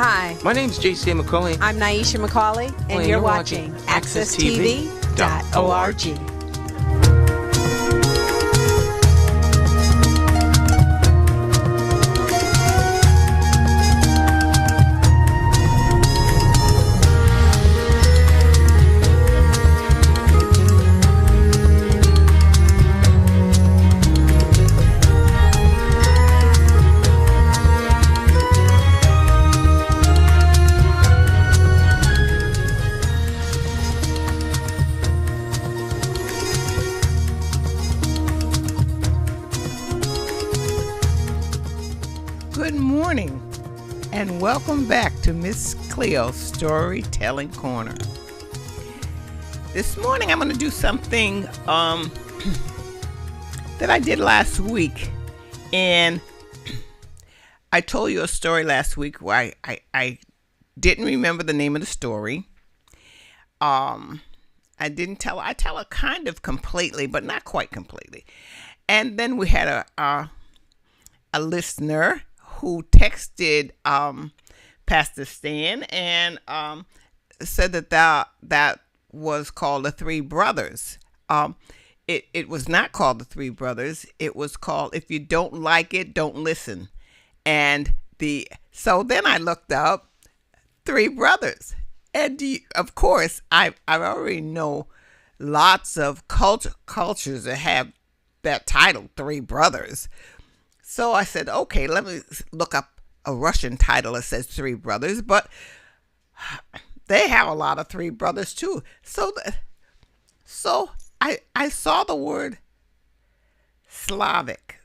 Hi, My name's JC McCauley. I'm Naisha McCauley, and you're watching AccessTV.org. Good morning, and welcome back to Miss Cleo's Storytelling Corner. This morning I'm going to do something that I did last week, and I told you a story last week where I didn't remember the name of the story. I tell it kind of completely, but not quite completely. And then we had a listener who texted Pastor Stan and said that was called The Three Brothers. It was not called The Three Brothers. It was called If You Don't Like It, Don't Listen. And so then I looked up Three Brothers. And of course, I already know lots of cultures that have that title, Three Brothers. So I said, okay, let me look up a Russian title that says Three Brothers, but they have a lot of three brothers too. So I saw the word Slavic,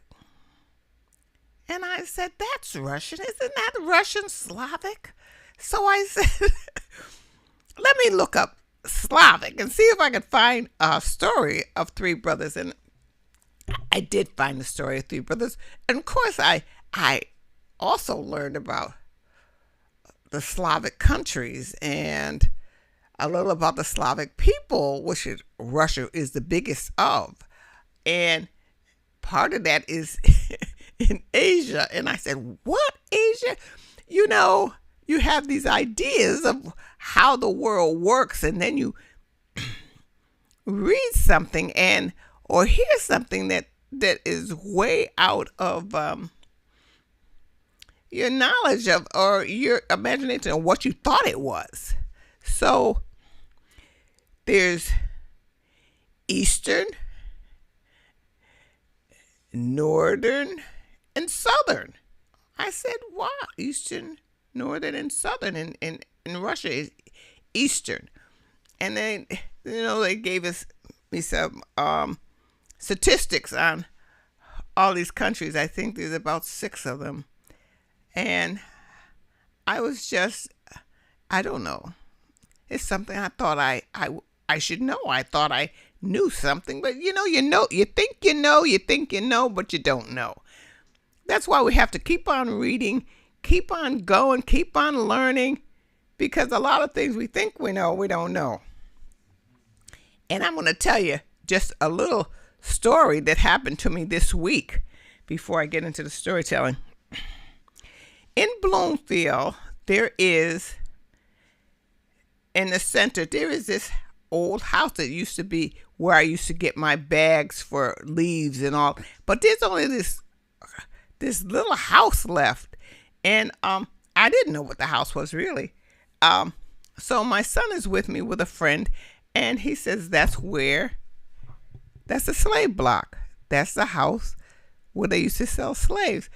and I said, that's Russian. Isn't that Russian Slavic? So I said, let me look up Slavic and see if I could find a story of three brothers. And I did find the story of Three Brothers. And of course, I also learned about the Slavic countries and a little about the Slavic people, which Russia is the biggest of. And part of that is in Asia. And I said, what, Asia? You know, you have these ideas of how the world works, and then you read something or hear something that is way out of your knowledge of or your imagination of what you thought it was. So there's Eastern, Northern, and Southern. I said, wow, Eastern, Northern, and Southern. In Russia is Eastern. And then, they gave me some statistics on all these countries. I think there's about 6 of them. And I was just, I don't know. It's something I thought I should know. I thought I knew something, but you think you know, but you don't know. That's why we have to keep on reading, keep on going, keep on learning, because a lot of things we think we know, we don't know. And I'm going to tell you just a little story that happened to me this week before I get into the storytelling. In Bloomfield, in the center, there is this old house that used to be where I used to get my bags for leaves and all. But there's only this little house left. And I didn't know what the house was really. So my son is with me with a friend, and he says that's the slave block. That's the house where they used to sell slaves.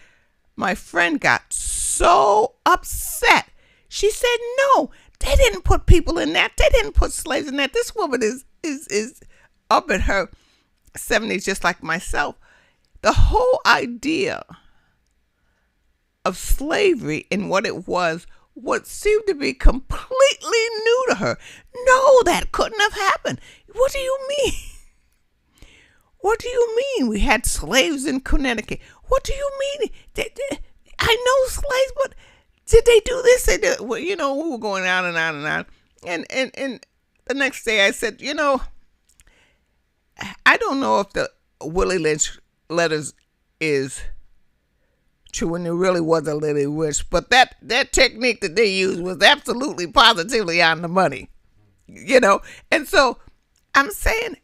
My friend got so upset. She said, no, they didn't put people in that. They didn't put slaves in that. This woman is up in her 70s just like myself. The whole idea of slavery and what it was, what seemed to be completely new to her. No, that couldn't have happened. What do you mean? What do you mean we had slaves in Connecticut? What do you mean? I know slaves, but did they do this? Well, we were going on and on and on. And the next day I said, I don't know if the Willie Lynch letters is True, and it really was a little wish. But that technique that they used was absolutely positively on the money. And so I'm saying,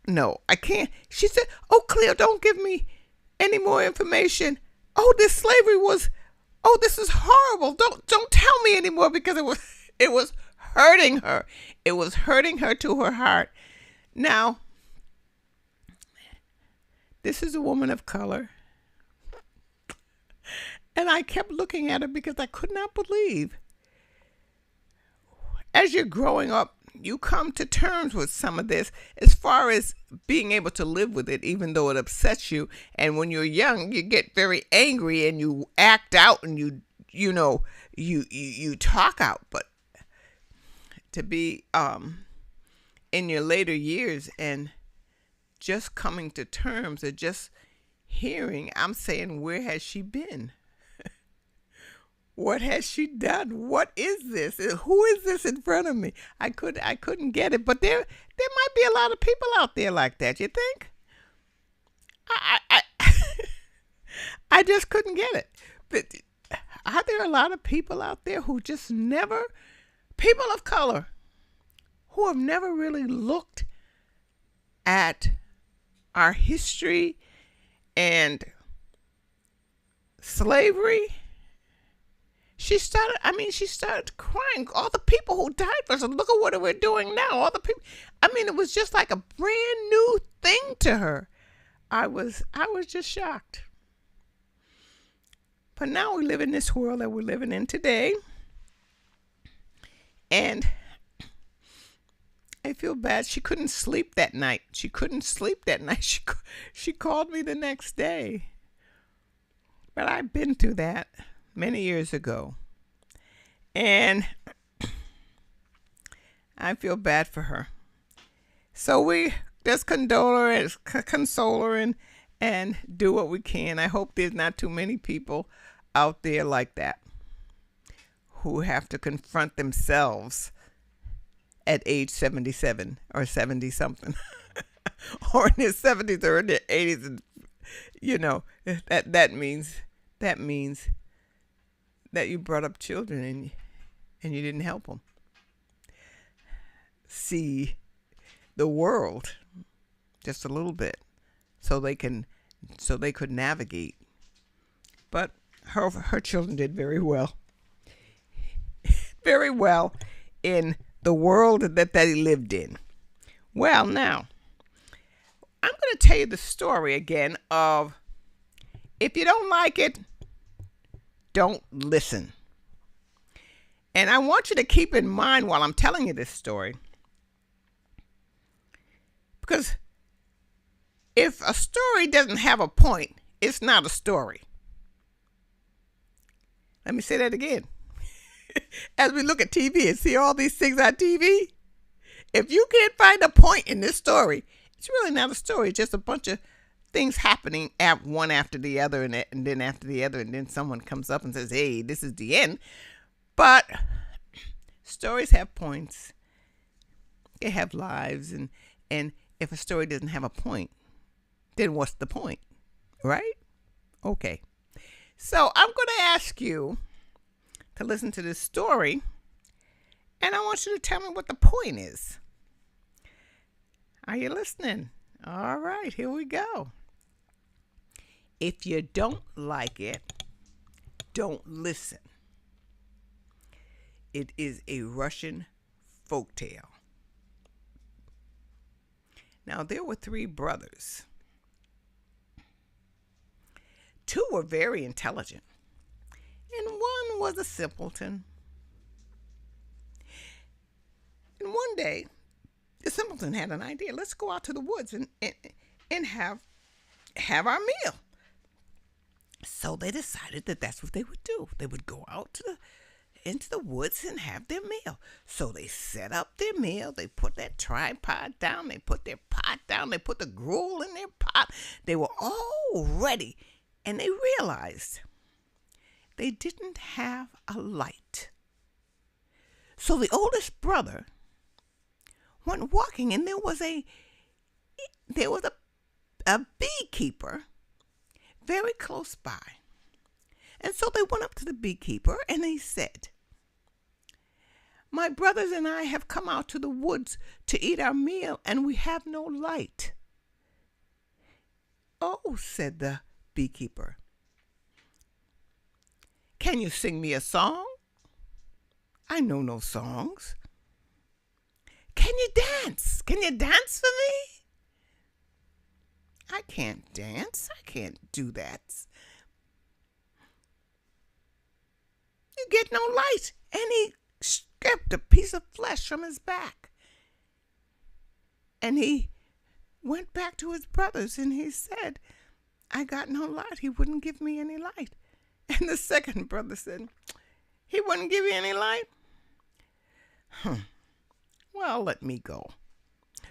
no, I can't. She said, oh, Cleo, don't give me any more information. Oh, this slavery was, oh, this is horrible. Don't tell me anymore, because it was hurting her. It was hurting her to her heart. Now, this is a woman of color. And I kept looking at her because I could not believe. As you're growing up, you come to terms with some of this as far as being able to live with it, even though it upsets you. And when you're young, you get very angry and you act out and you talk out. But to be in your later years and just coming to terms or just hearing, I'm saying, where has she been? What has she done? What is this? Who is this in front of me? I couldn't get it. But there might be a lot of people out there like that. You think? I just couldn't get it. But are there a lot of people out there who just never, people of color, who have never really looked at our history and slavery? She started crying. All the people who died for us, and look at what we're doing now. All the people. It was just like a brand new thing to her. I was just shocked. But now we live in this world that we're living in today. And I feel bad. She couldn't sleep that night. She called me the next day. But I've been through that many years ago. And I feel bad for her. So we just console her and do what we can. I hope there's not too many people out there like that who have to confront themselves at age 77 or 70 something or in their 70s or in their 80s. And, that means that you brought up children and you didn't help them see the world just a little bit so they could navigate. But her children did very well in the world that they lived in. Well, now I'm going to tell you the story again of, if you don't like it, don't listen. And I want you to keep in mind while I'm telling you this story, because if a story doesn't have a point, it's not a story. Let me say that again. As we look at TV and see all these things on TV, if you can't find a point in this story, it's really not a story. It's just a bunch of things happening one after the other and then after the other, and then someone comes up and says, hey, this is the end. But stories have points. They have lives, and if a story doesn't have a point, then what's the point, right? Okay. So I'm going to ask you to listen to this story, and I want you to tell me what the point is. Are you listening? All right, here we go. If you don't like it, don't listen. It is a Russian folktale. Now, there were 3 brothers. 2 were very intelligent, and 1 was a simpleton. And one day, the simpleton had an idea. Let's go out to the woods and have our meal. So they decided that that's what they would do. They would go out into the woods and have their meal. So they set up their meal. They put that tripod down. They put their pot down. They put the gruel in their pot. They were all ready. And they realized they didn't have a light. So the oldest brother went walking, and there was a beekeeper very close by. And so they went up to the beekeeper, and he said, "My brothers and I have come out to the woods to eat our meal, and we have no light." "Oh," said the beekeeper, "can you sing me a song?" "I know no songs." "Can you dance? Can you dance for me?" "I can't dance. I can't do that." "You get no light." And he stripped a piece of flesh from his back. And he went back to his brothers and he said, "I got no light. He wouldn't give me any light." And the second brother said, "He wouldn't give you any light? Well, let me go."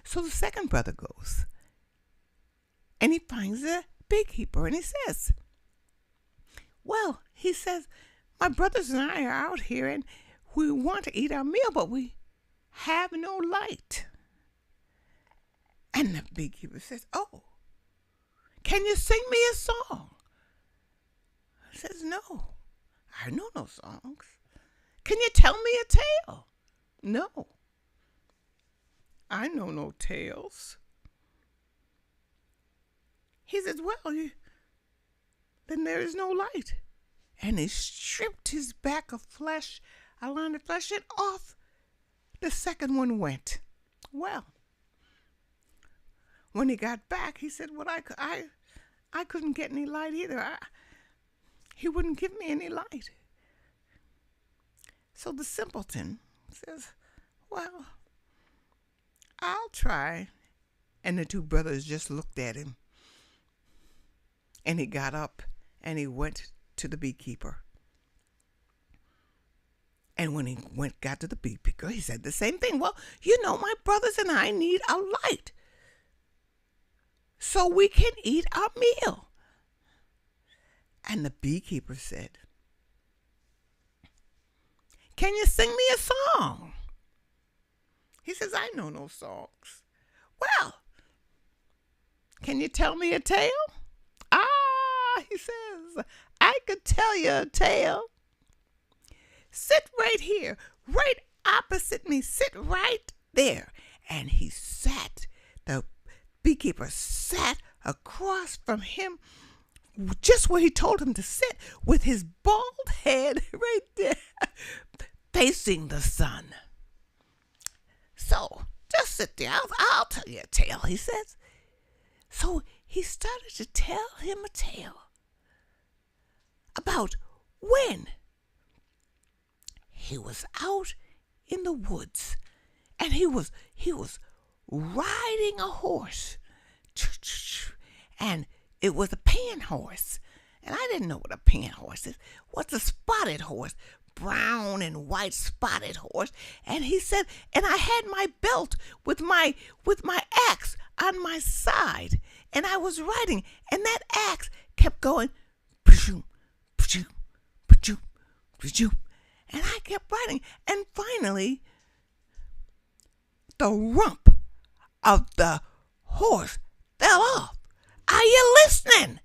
So the second brother goes and he finds the beekeeper and he says, "Well," he says, "my brothers and I are out here and we want to eat our meal, but we have no light." And the beekeeper says, "Oh, can you sing me a song?" He says, "No, I know no songs." "Can you tell me a tale?" "No, I know no tales." He says, "Well, then there is no light." And he stripped his back of flesh, a line of flesh, and off the second one went. Well, when he got back, he said, "Well, I couldn't get any light either. He wouldn't give me any light." So the simpleton says, "Well, I'll try." And the two brothers just looked at him. And he got up and he went to the beekeeper. And when he got to the beekeeper, he said the same thing. "Well, my brothers and I need a light so we can eat our meal." And the beekeeper said, "Can you sing me a song?" He says, "I know no songs." "Well, can you tell me a tale?" "Ah," he says, "I could tell you a tale. Sit right here, right opposite me. Sit right there." And he sat, the beekeeper sat across from him, just where he told him to sit, with his bald head right there, facing the sun. "So, just sit there. I'll tell you a tale," he says. So he started to tell him a tale about when he was out in the woods and he was riding a horse, and it was a pan horse. And I didn't know what a pan horse is. What's a spotted horse? Brown and white spotted horse. And he said, and I had my belt with my axe on my side, and I was riding, and that axe kept going, pshoo, pshoo, pshoo, pshoo. And I kept riding, and finally, the rump of the horse fell off. "Are you listening?"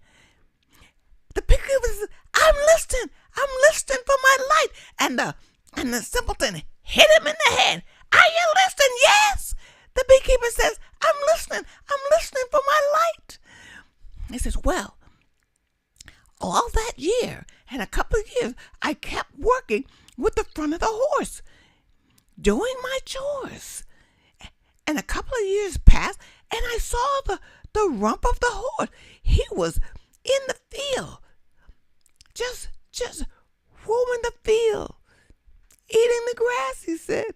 The beekeeper says, I'm listening for my light." And the simpleton hit him in the head. "Are you listening?" "Yes." The beekeeper says, I'm listening for my light." He says, "Well, all that year and a couple of years, I kept working with the front of the horse, doing my chores. And a couple of years passed, and I saw the rump of the horse. He was in the field, just roaming the field, eating the grass," he said.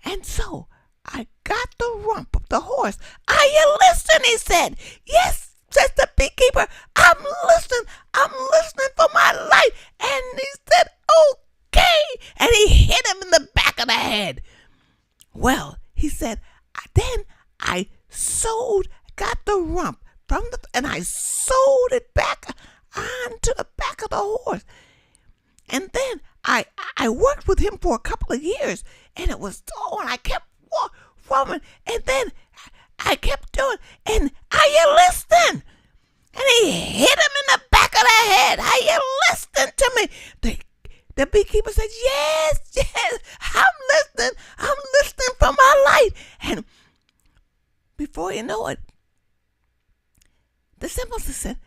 "And so I got the rump of the horse." "Are you listening?" he said. "Yes," says the beekeeper. I'm listening for my light." And he said, "Okay." And he hit him in the back of the head. Well, he said, then I got the rump and I sewed it back onto the back of the horse. And then I worked with him for a couple of years, and it was and I kept roaming, and then I kept doing, and "Are you listening?" And he hit him in the back back of the head. Are you listening to me? The beekeeper said, yes, I'm listening. I'm listening for my light. And before you know it, the simpleton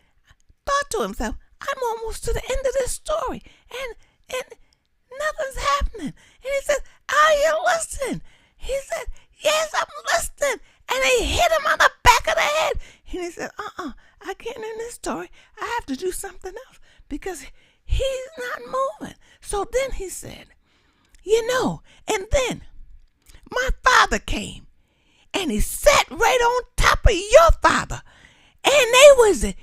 thought to himself, I'm almost to the end of this story. And nothing's happening. And he said, are you listening? He said, yes, I'm listening. And they hit him on the back of the head. And he said, I can't end this story. I have to do something else because he's not moving. So then he said, and then my father came and he sat right on top of your father. And he was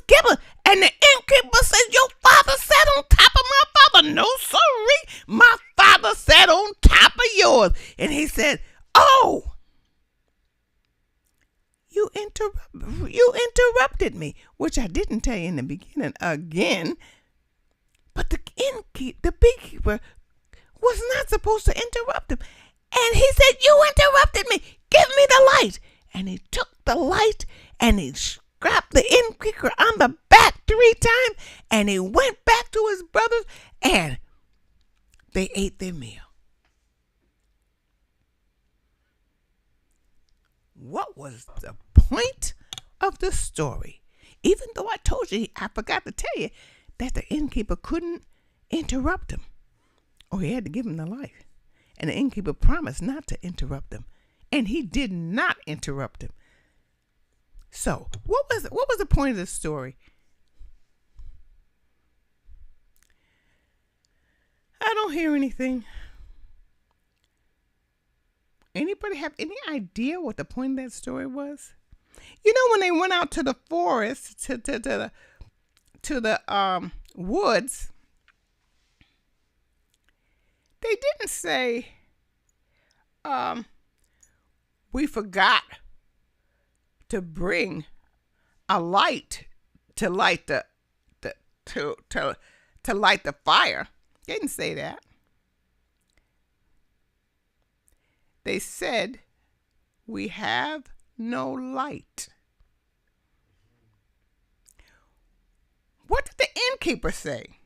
given, and the innkeeper said, your father sat on top of my father. No, sorry, my father sat on top of yours. And he said, oh, you interrupted me, which I didn't tell you in the beginning again. But the beekeeper was not supposed to interrupt him. And he said, you interrupted me. Give me the light. And he took the light and he scrapped the innkeeper on the back 3 times. And he went back to his brothers and they ate their meal. What was the point of the story? Even though I told you, I forgot to tell you that the innkeeper couldn't interrupt him, or he had to give him the light. And the innkeeper promised not to interrupt him, and he did not interrupt him. So, what was the point of the story? I don't hear anything. Anybody have any idea what the point of that story was? When they went out to the forest, to the woods, they didn't say, we forgot to bring a light to light the fire. They didn't say that. They said, we have no light. What did the innkeeper say?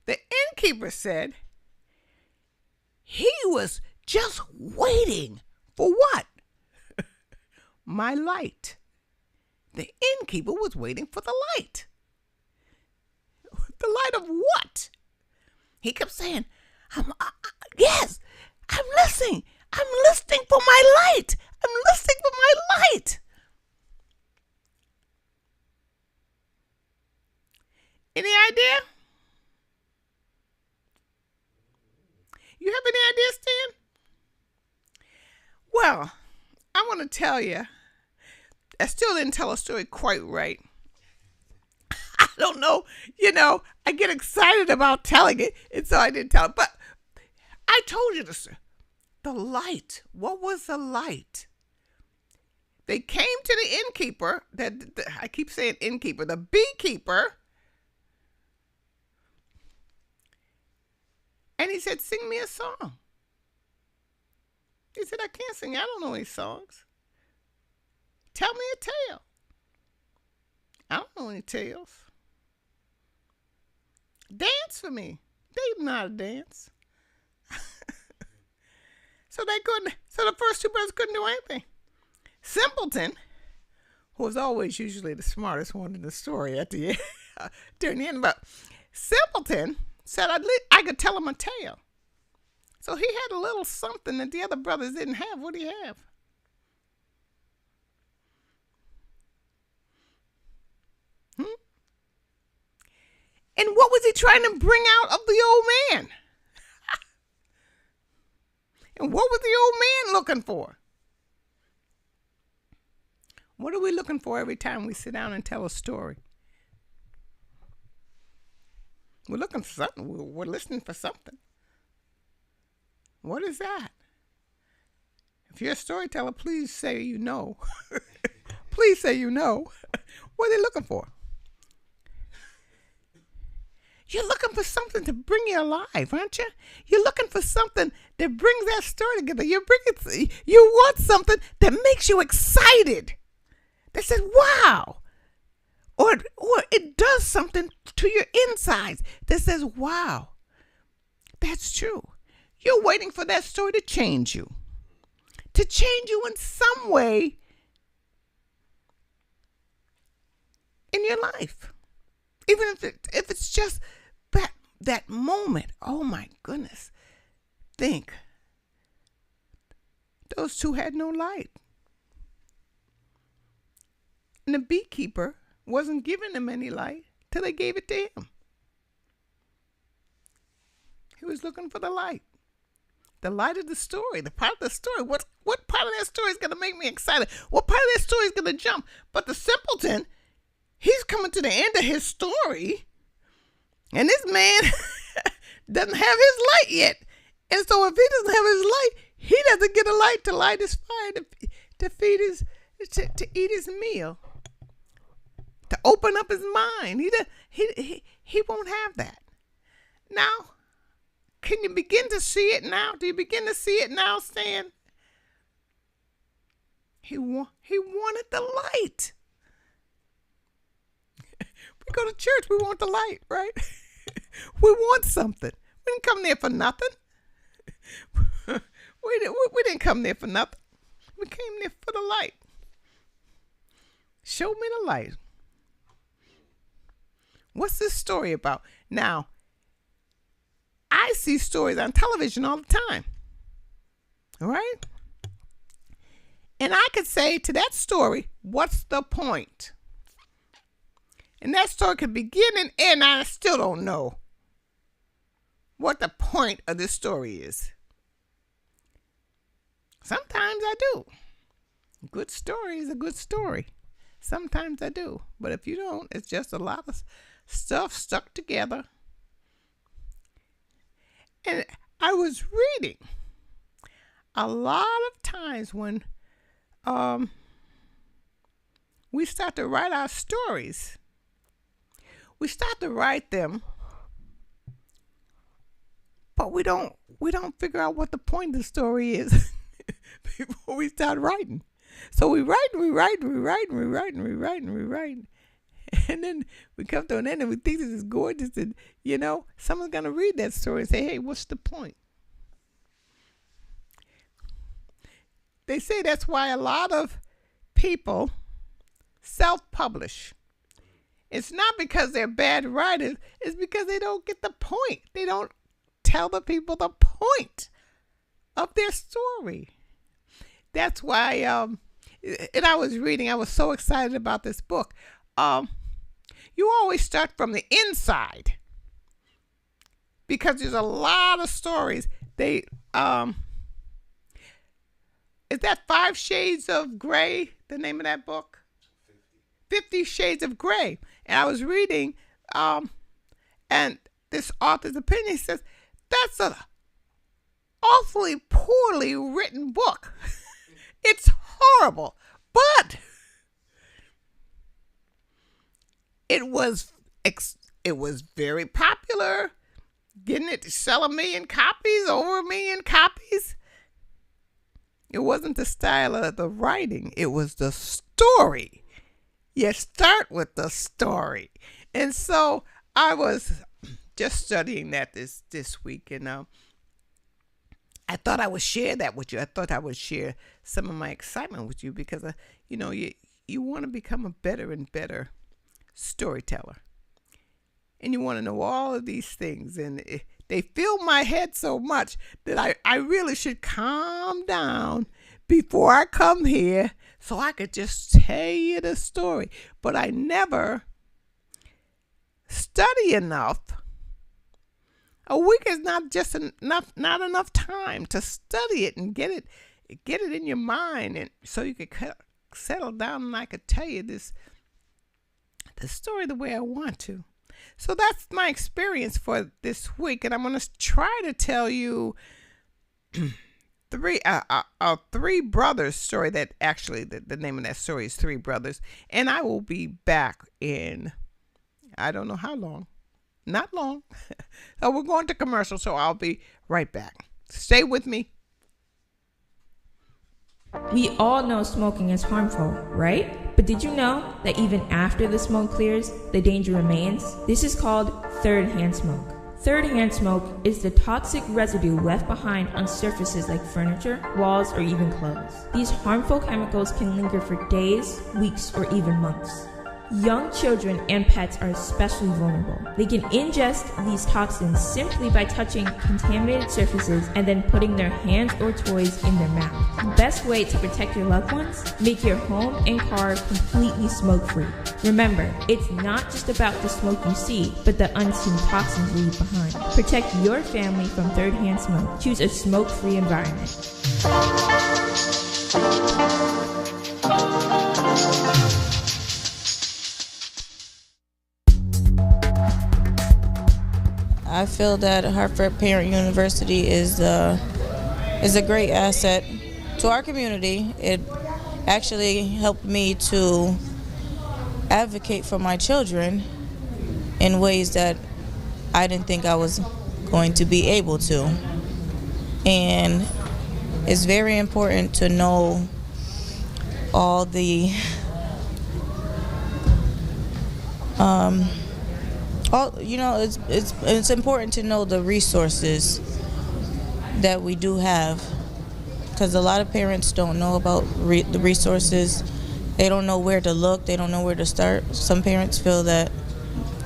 The innkeeper said he was just waiting for what? My light. The innkeeper was waiting for the light. The light of what? He kept saying, yes, I'm listening. I'm listening for my light. I'm listening for my light. Any idea? You have any ideas, Stan? Well, I want to tell you, I still didn't tell a story quite right. I don't know, I get excited about telling it, and so I didn't tell it. But I told you this. The light. What was the light? They came to the innkeeper, I keep saying innkeeper, the beekeeper, and he said, sing me a song. He said, I can't sing. I don't know any songs. Tell me a tale. I don't know any tales. Dance for me. They didn't know how to dance. So the first 2 brothers couldn't do anything. Simpleton, who was always usually the smartest one in the story at the end, during the end, but Simpleton said I could tell him a tale. So he had a little something that the other brothers didn't have. What do you have? And what was he trying to bring out of the old man? And what was the old man looking for? What are we looking for every time we sit down and tell a story? We're looking for something. We're listening for something. What is that? If you're a storyteller, please say you know. Please say you know. What are they looking for? You're looking for something to bring you alive, aren't you? You're looking for something that brings that story together. You want something that makes you excited. That says, wow, or it does something to your insides that says, wow, that's true. You're waiting for that story to change you in some way in your life. Even if it's just that moment. Oh my goodness. Think. Those two had no light. And the beekeeper wasn't giving them any light till they gave it to him. He was looking for the light. The light of the story, the part of the story. What part of that story is going to make me excited? What part of that story is going to jump? But the simpleton, he's coming to the end of his story, and this man doesn't have his light yet. And so if he doesn't have his light, he doesn't get a light to light his fire, to feed to eat his meal, to open up his mind. He won't have that. Now, can you begin to see it now? Do you begin to see it now, Stan? He wanted the light. We go to church, we want the light, right? We want something. We didn't come there for nothing. We didn't come there for nothing. We came there for the light. Show me the light. What's this story about? Now, I see stories on television all the time. All right? And I could say to that story, what's the point? And that story could begin and end. I still don't know what the point of this story is. Sometimes I do. A good story is a good story. Sometimes I do. But if you don't, it's just a lot of stuff stuck together. And I was reading a lot of times when we start to write our stories, we start to write them, but we don't figure out what the point of the story is before we start writing. So we write and we write and we write and we write and we write and we write. And then we come to an end and we think this is gorgeous, and someone's gonna read that story and say, hey, what's the point? They say that's why a lot of people self-publish. It's not because they're bad writers, it's because they don't get the point. They don't tell the people the point of their story. That's why, and I was reading, I was so excited about this book. You always start from the inside because there's a lot of stories. Is that 5 Shades of Grey, the name of that book? 50 Shades of Grey. And I was reading, and this author's opinion says, that's an awfully poorly written book. It's horrible. But it was very popular, getting it to sell 1 million copies, over 1 million copies. It wasn't the style of the writing, it was the story. You start with the story. And so I was just studying that this week, and I thought I would share that with you. I thought I would share some of my excitement with you because, you want to become a better and better storyteller. And you want to know all of these things. And they fill my head so much that I really should calm down before I come here so I could just tell you the story. But I never study enough. A week is not enough time to study it and get it in your mind, and so you could settle down and I could tell you the story the way I want to. So that's my experience for this week, and I'm going to try to tell you three brothers story. That actually the name of that story is Three Brothers, and I will be back in I don't know how long. Not long. So we're going to commercial, so I'll be right back. Stay with me. We all know smoking is harmful, right? But did you know that even after the smoke clears, the danger remains? This is called third-hand smoke. Third-hand smoke is the toxic residue left behind on surfaces like furniture, walls, or even clothes. These harmful chemicals can linger for days, weeks, or even months. Young children and pets are especially vulnerable. They can ingest these toxins simply by touching contaminated surfaces and then putting their hands or toys in their mouth. The best way to protect your loved ones? Make your home and car completely smoke-free. Remember, it's not just about the smoke you see, but the unseen toxins you leave behind. Protect your family from third-hand smoke. Choose a smoke-free environment. I feel that Hartford Parent University is a great asset to our community. It actually helped me to advocate for my children in ways that I didn't think I was going to be able to. And it's very important to know all the it's important to know the resources that we do have, because a lot of parents don't know about the resources. They don't know where to look. They don't know where to start. Some parents feel that,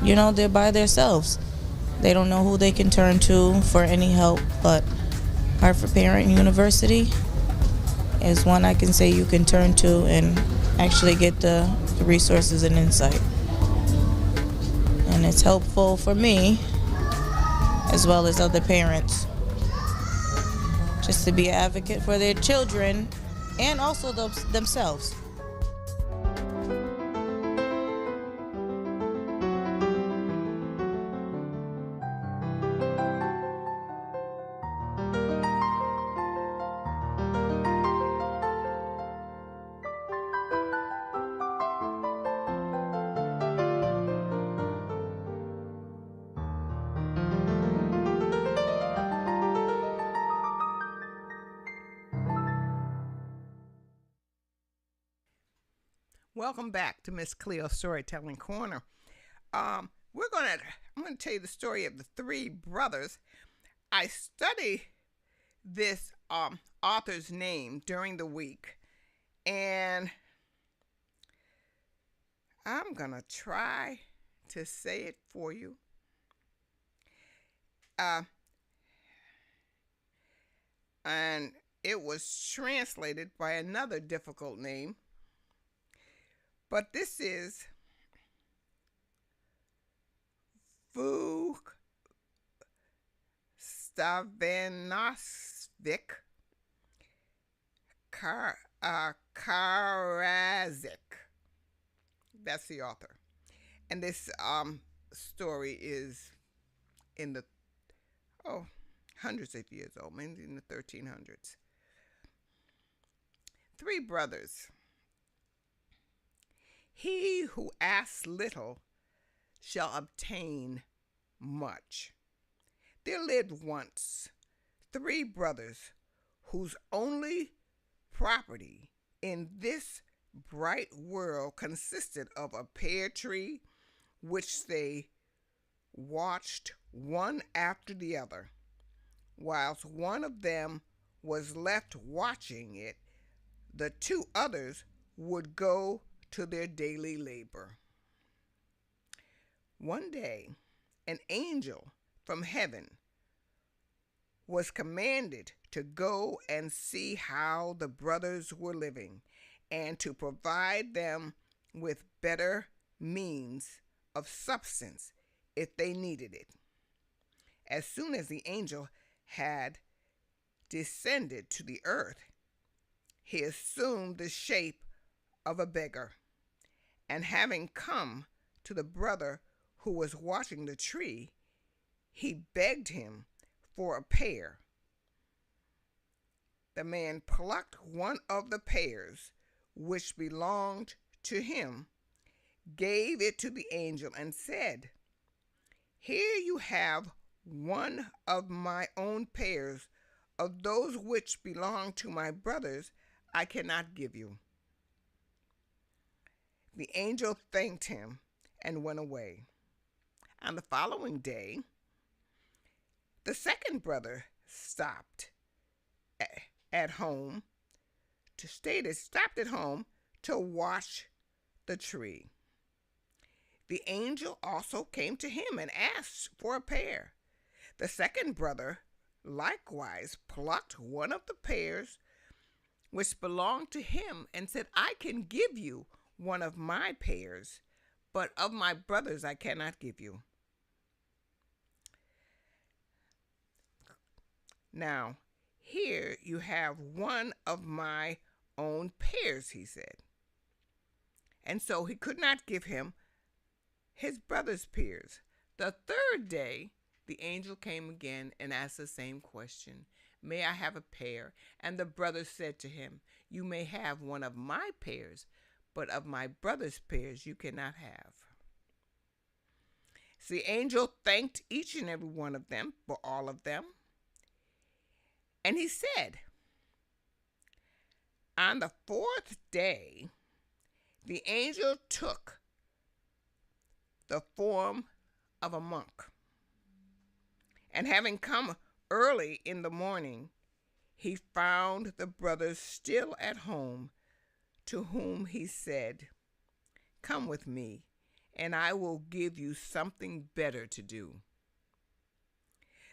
they're by themselves. They don't know who they can turn to for any help. But Hartford Parent University is one I can say you can turn to and actually get the resources and insight. And it's helpful for me as well as other parents just to be an advocate for their children and also themselves. Welcome back to Miss Cleo's Storytelling Corner. I'm gonna tell you the story of the three brothers. I studied this author's name during the week, and I'm gonna try to say it for you. And it was translated by another difficult name. But this is Vuk Stavenovich Karazik. That's the author. And this story is in the hundreds of years old, maybe in the 1300s. Three brothers. He who asks little shall obtain much. There lived once three brothers whose only property in this bright world consisted of a pear tree which they watched one after the other. Whilst one of them was left watching it, the two others would go to their daily labor. One day, an angel from heaven was commanded to go and see how the brothers were living and to provide them with better means of substance if they needed it. As soon as the angel had descended to the earth, he assumed the shape of a beggar, and having come to the brother who was watching the tree, he begged him for a pear. The man plucked one of the pears which belonged to him, gave it to the angel, and said, "Here you have one of my own pears. Of those which belong to my brothers I cannot give you." The angel thanked him and went away. On the following day, the second brother stopped at home to wash the tree. The angel also came to him and asked for a pear. The second brother likewise plucked one of the pears which belonged to him and said, I can give you one of my pears, but of my brothers I cannot give you. Now, here you have one of my own pears, he said. And so he could not give him his brother's pears. The third day, the angel came again and asked the same question. May I have a pear? And the brother said to him, you may have one of my pears, but of my brother's pears you cannot have. So the angel thanked each and every one of them for all of them. And he said, on the fourth day, the angel took the form of a monk. And having come early in the morning, he found the brothers still at home, to whom he said, come with me, and I will give you something better to do.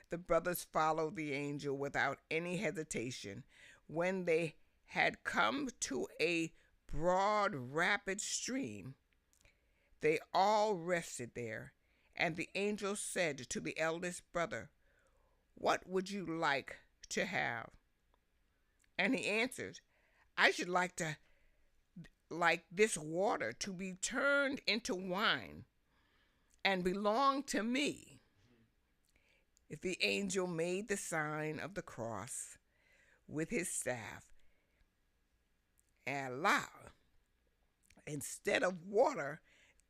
The brothers followed the angel without any hesitation. When they had come to a broad, rapid stream, they all rested there, and the angel said to the eldest brother, what would you like to have? And he answered, I should like this water to be turned into wine and belong to me. If the angel made the sign of the cross with his staff, and la, instead of water,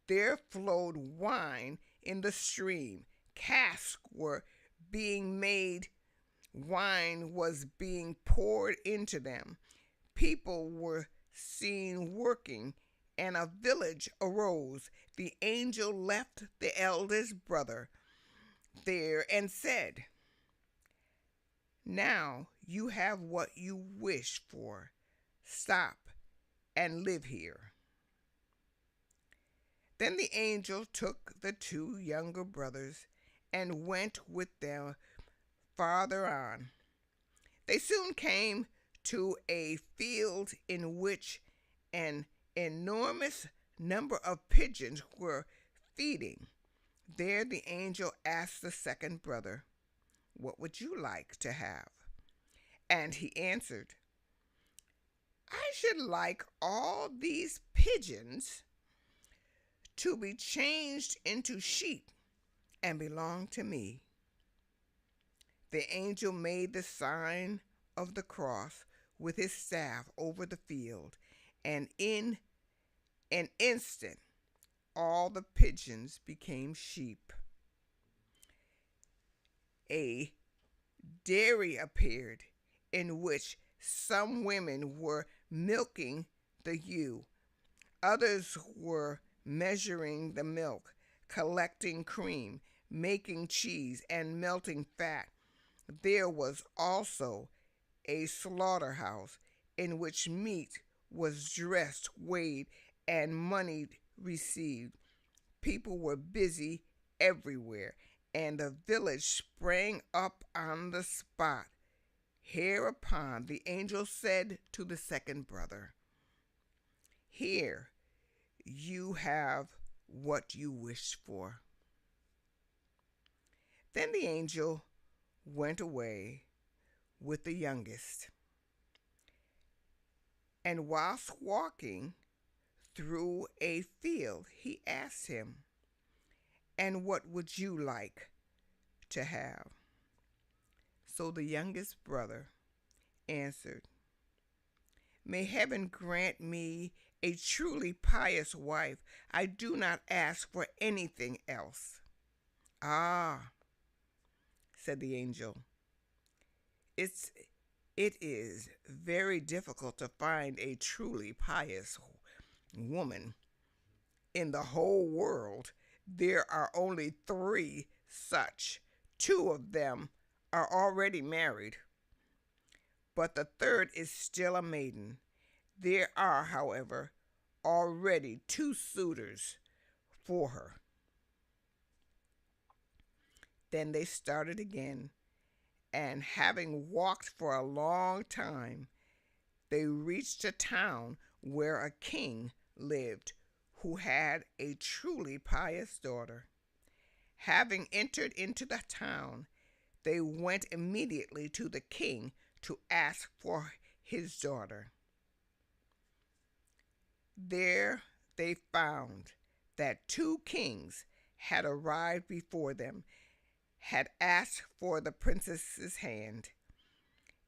there flowed wine in the stream. Casks were being made, wine was being poured into them. People were seen working, and a village arose. The angel left the eldest brother there and said, now you have what you wish for. Stop and live here. Then the angel took the two younger brothers and went with them farther on. They soon came to a field in which an enormous number of pigeons were feeding. There the angel asked the second brother, what would you like to have? And he answered, I should like all these pigeons to be changed into sheep and belong to me. The angel made the sign of the cross with his staff over the field, and in an instant all the pigeons became sheep. A dairy appeared in which some women were milking the ewe. Others were measuring the milk, collecting cream, making cheese, and melting fat. There was also a slaughterhouse in which meat was dressed, weighed, and money received. People were busy everywhere, and the village sprang up on the spot. Hereupon the angel said to the second brother, here you have what you wished for. Then the angel went away with the youngest, and whilst walking through a field, he asked him, and what would you like to have? So the youngest brother answered, may heaven grant me a truly pious wife. I do not ask for anything else. Ah, said the angel, it is very difficult to find a truly pious woman. In the whole world, there are only 3 such. 2 of them are already married, but the third is still a maiden. There are, however, already 2 suitors for her." Then they started again, and having walked for a long time, they reached a town where a king lived who had a truly pious daughter. Having entered into the town, they went immediately to the king to ask for his daughter. There they found that 2 kings had arrived before them, had asked for the princess's hand,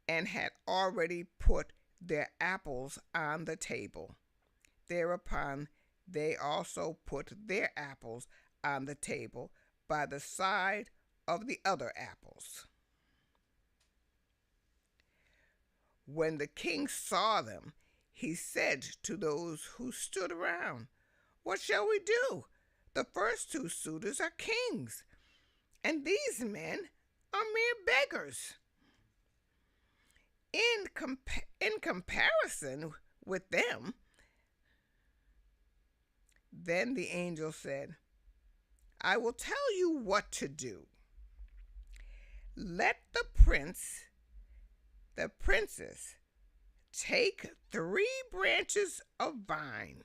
and had already put their apples on the table. Thereupon they also put their apples on the table by the side of the other apples. When the king saw them, he said to those who stood around, "What shall we do? The first 2 suitors are kings, and these men are mere beggars. In comparison with them." Then the angel said, "I will tell you what to do. Let the princess, take 3 branches of vine,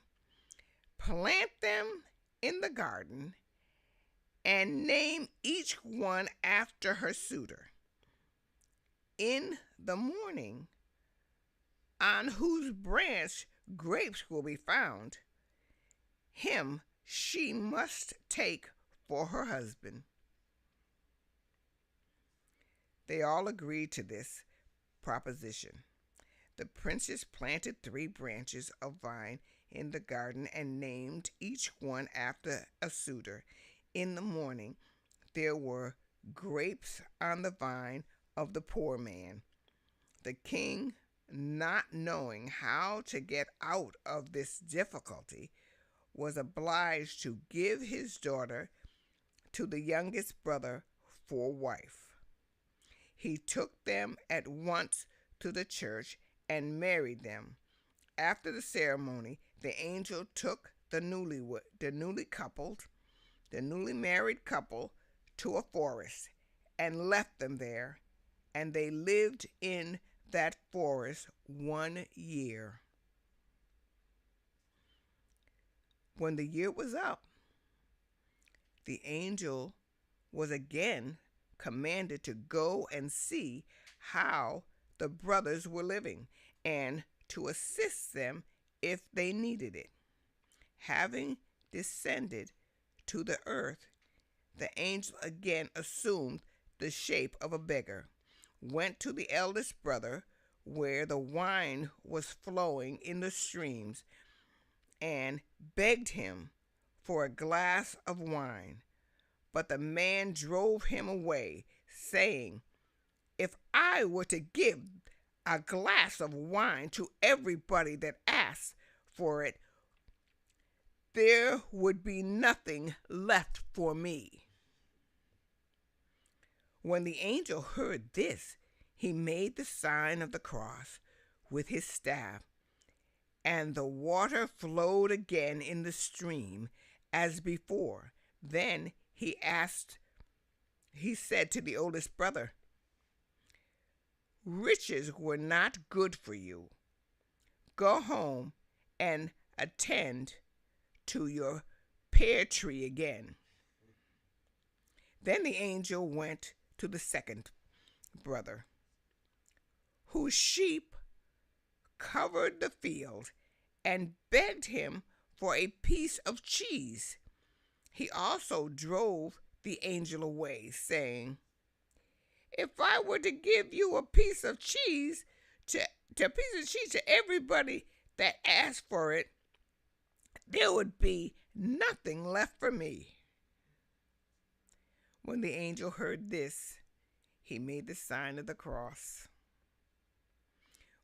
plant them in the garden, and name each one after her suitor. In the morning, on whose branch grapes will be found, him she must take for her husband." They all agreed to this proposition. The princess planted 3 branches of vine in the garden and named each one after a suitor. In the morning, there were grapes on the vine of the poor man. The king, not knowing how to get out of this difficulty, was obliged to give his daughter to the youngest brother for wife. He took them at once to the church and married them. After the ceremony, the angel took the newly married couple to a forest and left them there, and they lived in that forest 1 year. When the year was up, the angel was again commanded to go and see how the brothers were living and to assist them if they needed it. Having descended to the earth, the angel again assumed the shape of a beggar, went to the eldest brother where the wine was flowing in the streams, and begged him for a glass of wine. But the man drove him away, saying, "If I were to give a glass of wine to everybody that asks for it, there would be nothing left for me." When the angel heard this, he made the sign of the cross with his staff, and the water flowed again in the stream as before. Then he said to the oldest brother, "Riches were not good for you. Go home and attend to your pear tree again." Then the angel went to the second brother, whose sheep covered the field, and begged him for a piece of cheese. He also drove the angel away, saying, "If I were to give you a piece of cheese to everybody that asked for it, there would be nothing left for me." When the angel heard this, he made the sign of the cross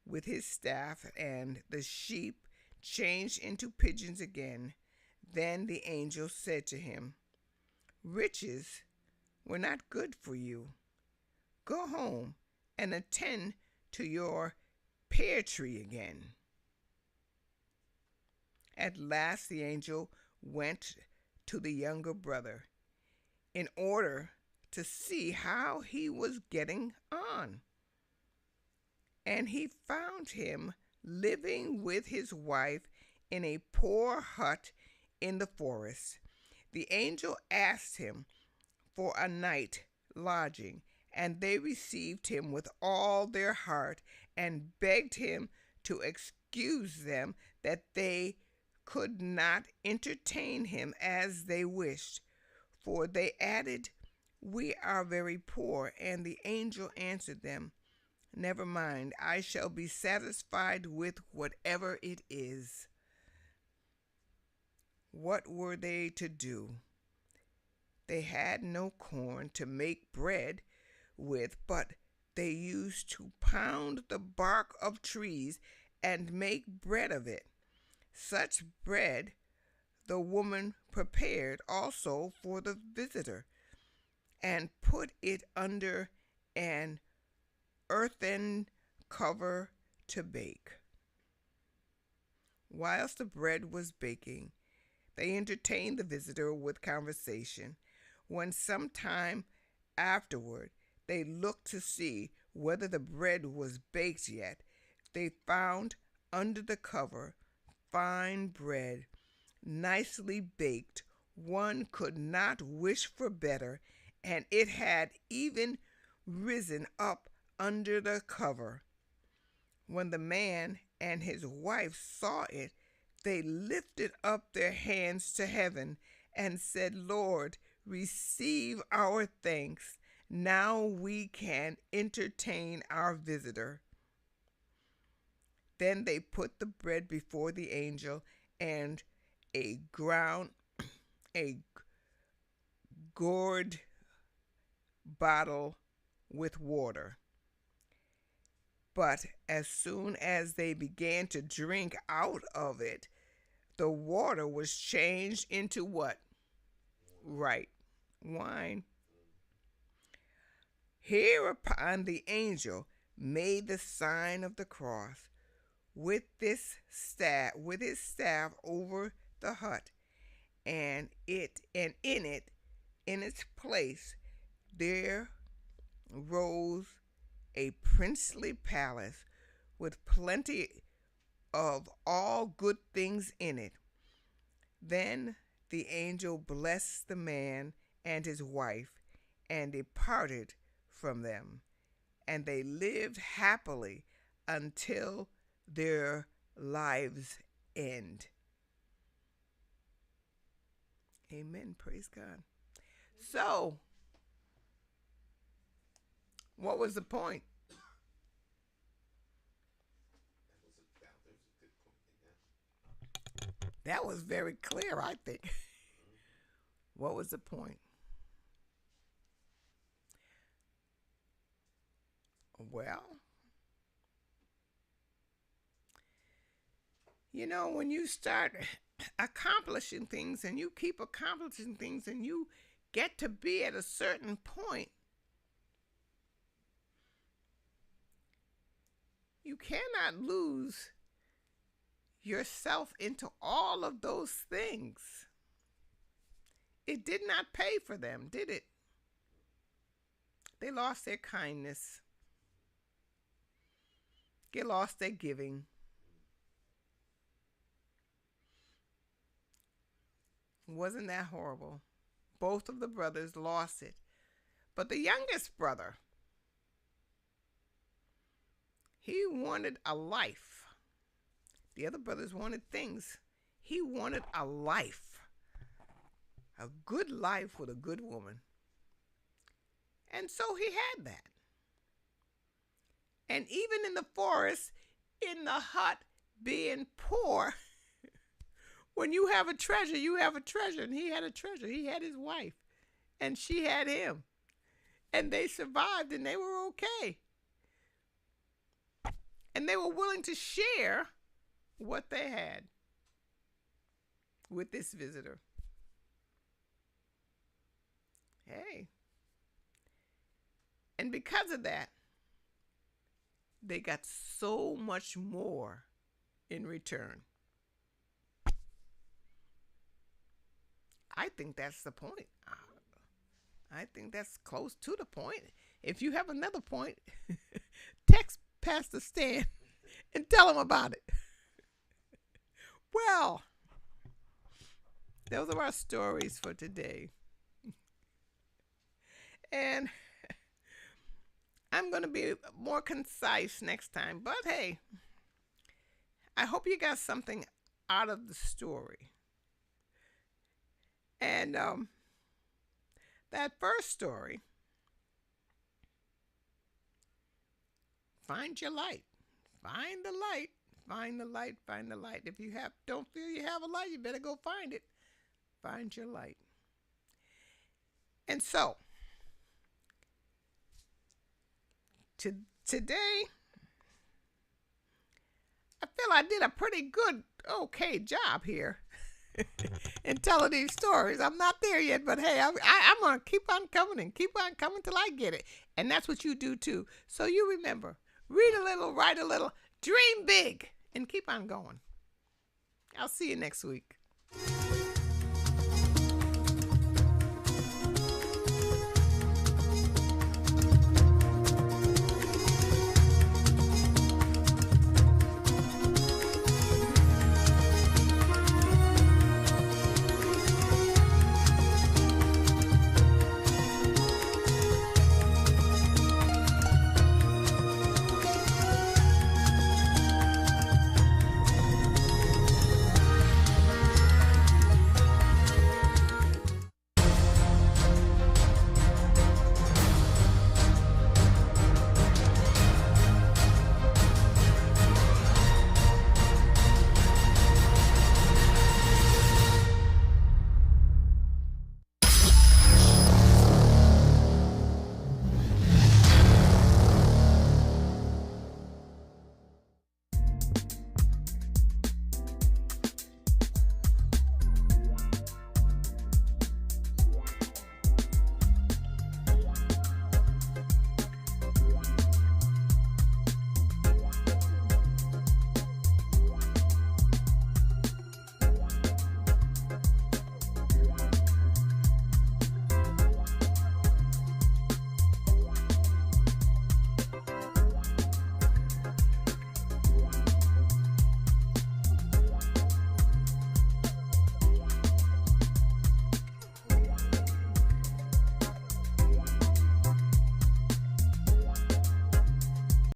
with his staff, and the sheep changed into pigeons again. Then the angel said to him, "Riches were not good for you. Go home and attend to your pear tree again." At last the angel went to the younger brother in order to see how he was getting on. And he found him living with his wife in a poor hut in the forest. The angel asked him for a night lodging, and they received him with all their heart and begged him to excuse them that they could not entertain him as they wished. For they added, "We are very poor." And the angel answered them, "Never mind, I shall be satisfied with whatever it is." What were they to do? They had no corn to make bread with, but they used to pound the bark of trees and make bread of it. Such bread the woman prepared also for the visitor, and put it under an earthen cover to bake. Whilst the bread was baking, they entertained the visitor with conversation. When some time afterward they looked to see whether the bread was baked yet, they found under the cover fine bread, nicely baked. One could not wish for better, and it had even risen up under the cover. When the man and his wife saw it, they lifted up their hands to heaven and said, "Lord, receive our thanks. Now we can entertain our visitor." Then they put the bread before the angel and a gourd bottle with water. But as soon as they began to drink out of it, the water was changed into what? Right, wine. Hereupon the angel made the sign of the cross with his staff over the hut, and in its place there rose a princely palace with plenty of all good things in it. Then the angel blessed the man and his wife and departed from them, and they lived happily until their lives' end. Amen. Praise God. So, what was the point? That was very clear, I think. What was the point? Well, when you start accomplishing things and you keep accomplishing things and you get to be at a certain point, you cannot lose yourself into all of those things. It did not pay for them, did it? They lost their kindness. They lost their giving. Wasn't that horrible? Both of the brothers lost it. But the youngest brother, he wanted a life. The other brothers wanted things. He wanted a life. A good life with a good woman. And so he had that. And even in the forest, in the hut, being poor, when you have a treasure, you have a treasure. And he had a treasure. He had his wife. And she had him. And they survived and they were okay. And they were willing to share what they had. with this visitor. Hey. And because of that, they got so much more in return. I think that's the point. I think that's close to the point. If you have another point, text Pastor Stan and tell him about it. Well, those are our stories for today. And I'm going to be more concise next time. But hey, I hope you got something out of the story. And that first story, find your light. Find the light. Find the light. Find the light. If you don't feel you have a light, you better go find it. Find your light. And so, today, I feel I did a pretty good, okay job here in telling these stories. I'm not there yet, but hey, I'm going to keep on coming till I get it. And that's what you do too. So you remember, read a little, write a little, dream big, and keep on going. I'll see you next week.